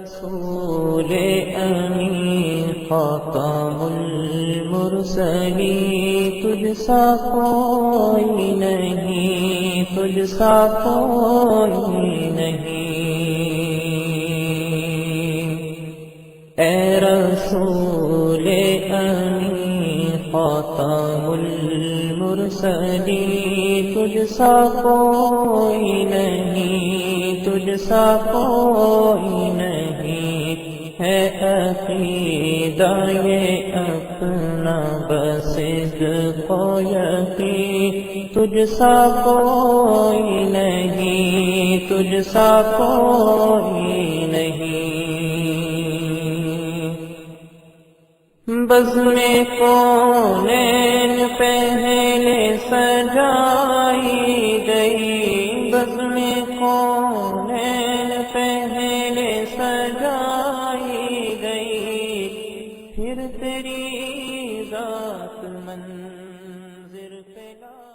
رسول امین خاتم المرسلین، تجھ سا کوئی نہیں، تجھ سا کوئی نہیں۔ اے رسول امین خاتم المرسلین، تجھ سا کوئی نہیں، تجھ سا کوئی نہیں۔ ہے عقیدہ یہ اپنا بس صدق و یقین، تجھ سا کوئی نہیں، تجھ سا کوئی نہیں۔ بزم کونین پہلے سجائی گئی، بزم کونین پہلے سجائی گئی، پھر تیری ذات منظر پہ لائی